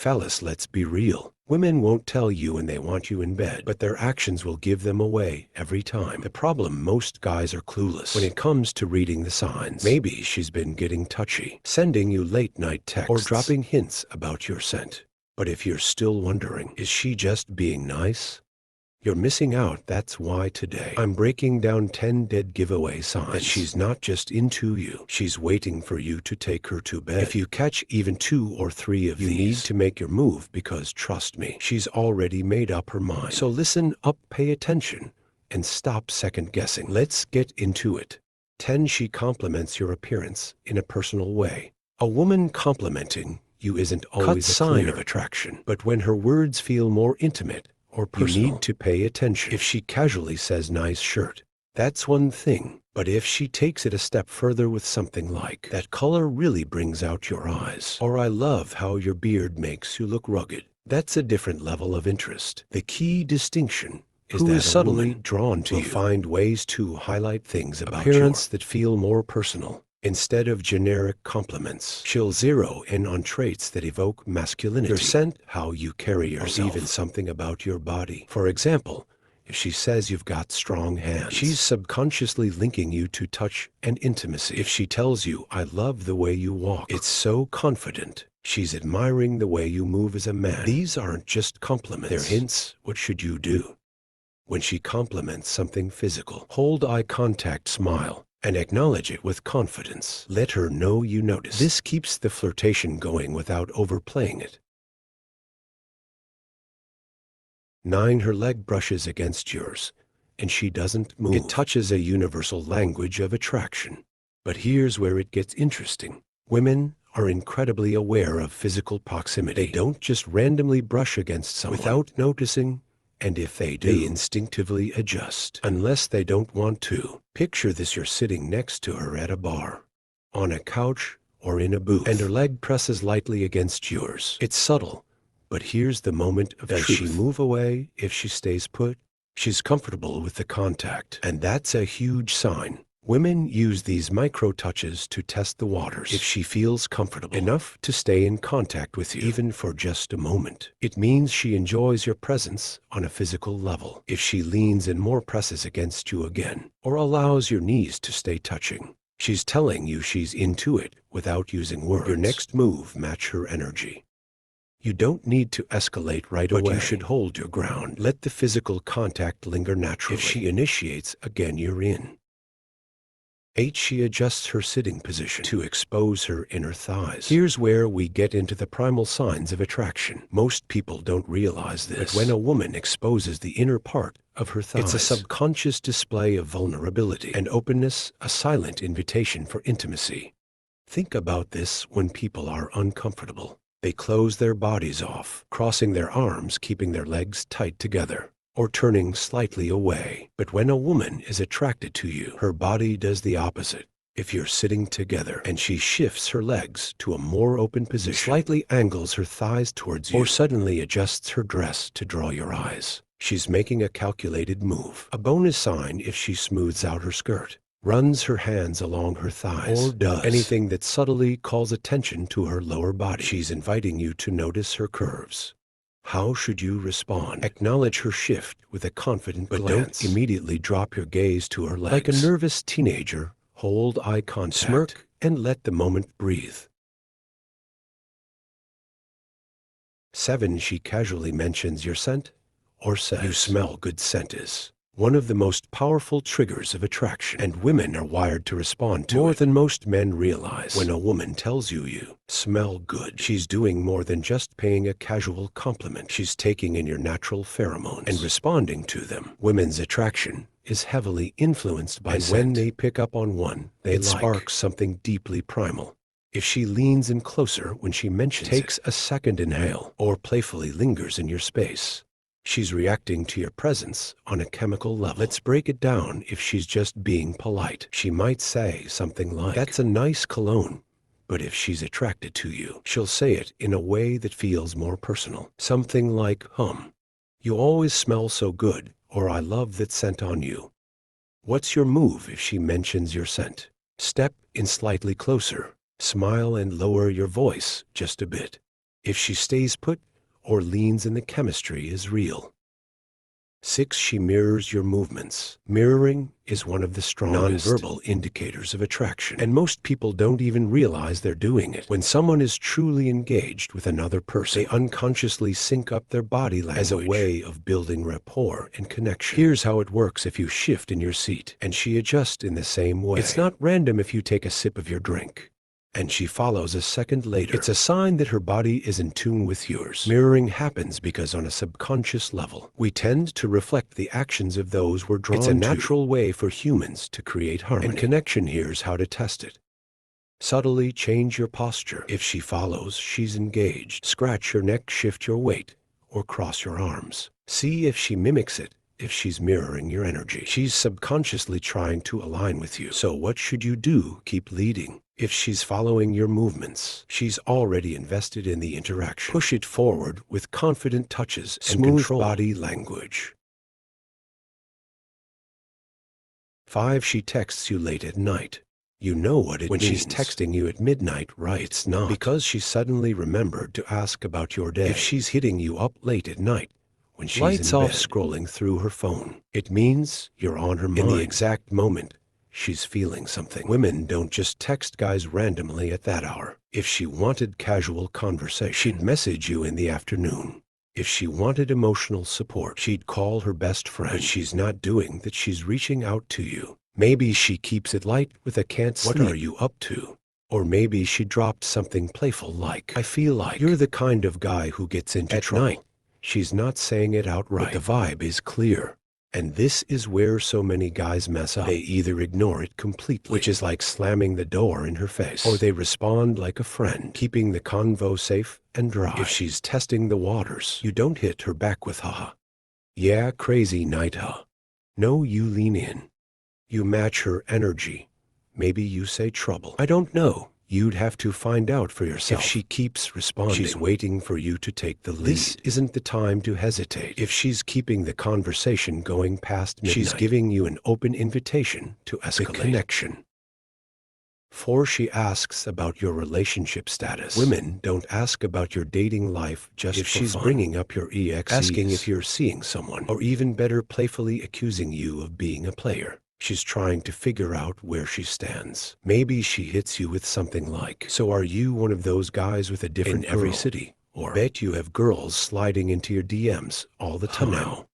Fellas, let's be real. Women won't tell you when they want you in bed, but their actions will give them away every time. The problem, most guys are clueless when it comes to reading the signs. Maybe she's been getting touchy, sending you late night texts, or dropping hints about your scent. But if you're still wondering, is she just being nice? You're missing out. That's why today I'm breaking down 10 dead giveaway signs that she's not just into you, she's waiting for you to take her to bed. If you catch even 2 or 3 of these, you need to make your move, because trust me, she's already made up her mind. So listen up, pay attention, and stop second guessing. Let's get into it. 10. She compliments your appearance in a personal way. A woman complimenting you isn't always a sign of attraction, but when her words feel more intimate or personal, you need to pay attention. If she casually says nice shirt, that's one thing. But if she takes it a step further with something like, that color really brings out your eyes, or I love how your beard makes you look rugged, that's a different level of interest. The key distinction is that subtly drawn to you find ways to highlight things about appearance that feel more personal. Instead of generic compliments, she'll zero in on traits that evoke masculinity. Your scent, how you carry yourself, or even something about your body. For example, if she says you've got strong hands, she's subconsciously linking you to touch and intimacy. If she tells you, I love the way you walk, it's so confident, she's admiring the way you move as a man. These aren't just compliments, they're hints. What should you do? When she compliments something physical, hold eye contact, smile, and acknowledge it with confidence. Let her know you notice. This keeps the flirtation going without overplaying it. 9. Her leg brushes against yours, and she doesn't move. It touches a universal language of attraction. But here's where it gets interesting. Women are incredibly aware of physical proximity. They don't just randomly brush against someone without noticing. And if they do, they instinctively adjust, unless they don't want to. Picture this: you're sitting next to her at a bar, on a couch, or in a booth, and her leg presses lightly against yours. It's subtle, but here's the moment of truth. Does she move away? If she stays put, she's comfortable with the contact, and that's a huge sign. Women use these micro-touches to test the waters. If she feels comfortable enough to stay in contact with you, even for just a moment, it means she enjoys your presence on a physical level. If she leans in more, presses against you again, or allows your knees to stay touching, she's telling you she's into it without using words. Your next move, match her energy. You don't need to escalate right away, but you should hold your ground. Let the physical contact linger naturally. If she initiates, again, you're in. 8. She adjusts her sitting position to expose her inner thighs. Here's where we get into the primal signs of attraction. Most people don't realize this, but when a woman exposes the inner part of her thighs, it's a subconscious display of vulnerability and openness, a silent invitation for intimacy. Think about this: when people are uncomfortable, they close their bodies off, crossing their arms, keeping their legs tight together, or turning slightly away. But when a woman is attracted to you, her body does the opposite. If you're sitting together and she shifts her legs to a more open position, slightly angles her thighs towards you, or suddenly adjusts her dress to draw your eyes, she's making a calculated move. A bonus sign: if she smooths out her skirt, runs her hands along her thighs, or does anything that subtly calls attention to her lower body, she's inviting you to notice her curves. How should you respond? Acknowledge her shift with a confident glance. Don't immediately drop your gaze to her legs. Like a nervous teenager, hold eye contact, smirk, and let the moment breathe. 7. She casually mentions your scent, or says, you smell good. Scent is one of the most powerful triggers of attraction, and women are wired to respond to it more than most men realize. When a woman tells you you smell good, she's doing more than just paying a casual compliment. She's taking in your natural pheromones and responding to them. Women's attraction is heavily influenced by scent. When they pick up on one they like, sparks something deeply primal. If she leans in closer when she mentions takes a second inhale, or playfully lingers in your space, she's reacting to your presence on a chemical level. Let's break it down. If she's just being polite, she might say something like, that's a nice cologne. But if she's attracted to you, she'll say it in a way that feels more personal. Something like, you always smell so good, or I love that scent on you. What's your move if she mentions your scent? Step in slightly closer, smile, and lower your voice just a bit. If she stays put or leans in, the chemistry is real. 6. She mirrors your movements. Mirroring is one of the strongest nonverbal indicators of attraction, and most people don't even realize they're doing it. When someone is truly engaged with another person, they unconsciously sync up their body language as a way of building rapport and connection. Here's how it works if you shift in your seat, and she adjusts in the same way. It's not random if you take a sip of your drink and she follows a second later. It's a sign that her body is in tune with yours. Mirroring happens because on a subconscious level, we tend to reflect the actions of those we're drawn to. It's a natural way for humans to create harmony and connection. Here's how to test it. Subtly change your posture. If she follows, she's engaged. Scratch your neck, shift your weight, or cross your arms. See if she mimics it. If she's mirroring your energy, she's subconsciously trying to align with you. So what should you do? Keep leading. If she's following your movements, she's already invested in the interaction. Push it forward with confident touches and smooth body language. 5. She texts you late at night. You know what it means. When she's texting you at midnight, right? It's not because she suddenly remembered to ask about your day. If she's hitting you up late at night, when she's lights off scrolling through her phone, it means you're on her mind. In the exact moment she's feeling something. Women don't just text guys randomly at that hour. If she wanted casual conversation, she'd message you in the afternoon. If she wanted emotional support, she'd call her best friend. But she's not doing that. She's reaching out to you. Maybe she keeps it light with a "can't sleep. What are you up to?" Or maybe she dropped something playful like, "I feel like you're the kind of guy who gets into trouble." At night, she's not saying it outright, but the vibe is clear. And this is where so many guys mess up. They either ignore it completely, which is like slamming the door in her face, or they respond like a friend, keeping the convo safe and dry. If she's testing the waters, you don't hit her back with "haha, yeah, crazy night, huh?" No, you lean in. You match her energy. Maybe you say "trouble." I don't know. You'd have to find out for yourself. If she keeps responding, she's waiting for you to take the lead. This isn't the time to hesitate. If she's keeping the conversation going past midnight, she's giving you an open invitation to escalate the connection. 4. She asks about your relationship status. Women don't ask about your dating life just if she's fun. Bringing up your EXs, asking if you're seeing someone, or even better, playfully accusing you of being a player. She's trying to figure out where she stands. Maybe she hits you with something like, "So are you one of those guys with a different in every city?" Or, "Bet you have girls sliding into your DMs all the time now."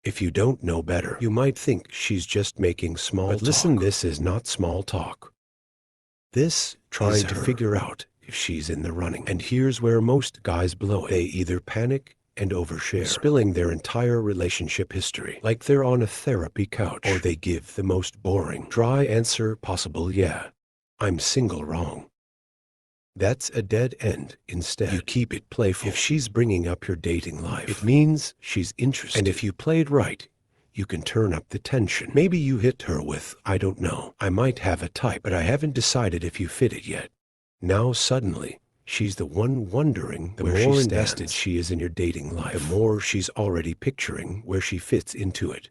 If you don't know better, you might think she's just making small talk. But listen, this is not small talk. This trying to figure out if she's in the running. And here's where most guys blow it. They either panic and overshare, spilling their entire relationship history like they're on a therapy couch, or they give the most boring, dry answer possible: "Yeah, I'm single." Wrong. That's a dead end. Instead, you keep it playful. If she's bringing up your dating life, it means she's interested. And if you play it right, you can turn up the tension. Maybe you hit her with, "I don't know, I might have a type, but I haven't decided if you fit it yet." Now suddenly, she's the one wondering. The more invested she is in your dating life, the more she's already picturing where she fits into it.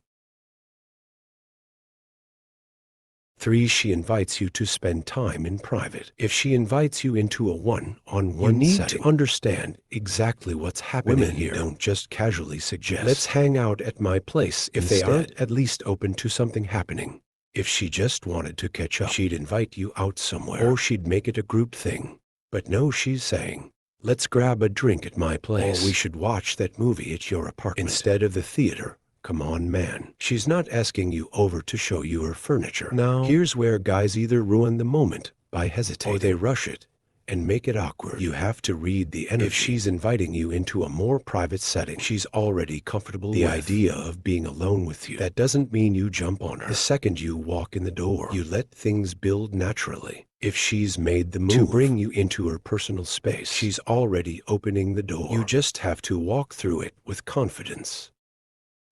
3. She invites you to spend time in private. If she invites you into a one-on-one setting, you need to understand exactly what's happening. Women here don't just casually suggest, "Let's hang out at my place," if they aren't at least open to something happening. If she just wanted to catch up, she'd invite you out somewhere, or she'd make it a group thing. But no, she's saying, "Let's grab a drink at my place," or "We should watch that movie at your apartment instead of the theater." Come on, man. She's not asking you over to show you her furniture. Now, here's where guys either ruin the moment by hesitating, or they rush it and make it awkward. You have to read the energy. If she's inviting you into a more private setting she's already comfortable with, the idea of being alone with you, that doesn't mean you jump on her. The second you walk in the door, you let things build naturally. If she's made the move to bring you into her personal space, she's already opening the door. You just have to walk through it with confidence.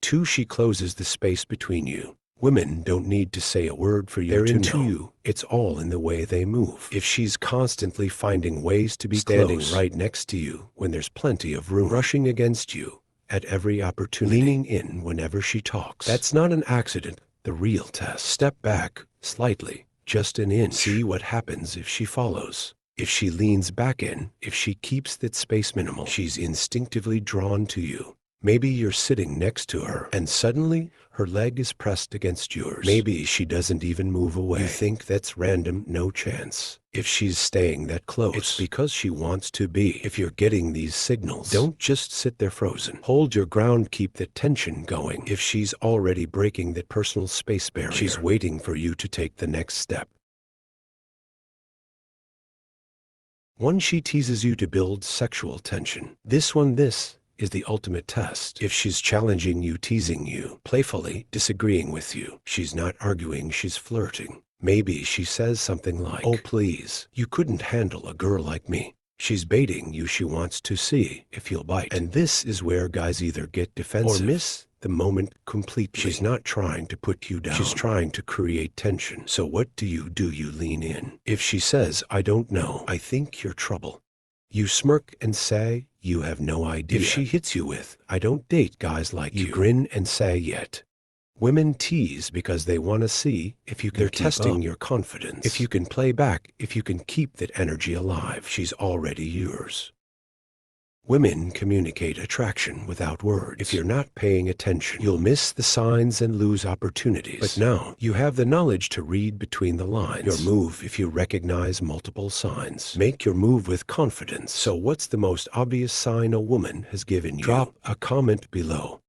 2. She closes the space between you. Women don't need to say a word for you to know. You. It's all in the way they move. If she's constantly finding ways to be standing right next to you when there's plenty of room, rushing against you at every opportunity, leaning in whenever she talks, that's not an accident. The real test. Step back slightly, just an inch. See what happens if she follows. If she leans back in, if she keeps that space minimal, she's instinctively drawn to you. Maybe you're sitting next to her, and suddenly her leg is pressed against yours. Maybe she doesn't even move away. You think that's random, no chance. If she's staying that close, it's because she wants to be. If you're getting these signals, don't just sit there frozen. Hold your ground, keep the tension going. If she's already breaking that personal space barrier, she's waiting for you to take the next step. One, she teases you to build sexual tension. This is the ultimate test. If she's challenging you, teasing you, playfully disagreeing with you, she's not arguing, she's flirting. Maybe she says something like, "Oh, please, you couldn't handle a girl like me." She's baiting you. She wants to see if you'll bite. And this is where guys either get defensive or miss the moment completely. She's not trying to put you down. She's trying to create tension. So what do? You lean in. If she says, "I don't know, I think you're trouble," you smirk and say, "You have no idea." If she hits you with, "I don't date guys like you," grin and say, "Yet." Women tease because they want to see if you can. They're testing your confidence. If you can play back, if you can keep that energy alive, she's already yours. Women communicate attraction without words. If you're not paying attention, you'll miss the signs and lose opportunities. But now you have the knowledge to read between the lines. Your move, if you recognize multiple signs. Make your move with confidence. So what's the most obvious sign a woman has given you? Drop a comment below.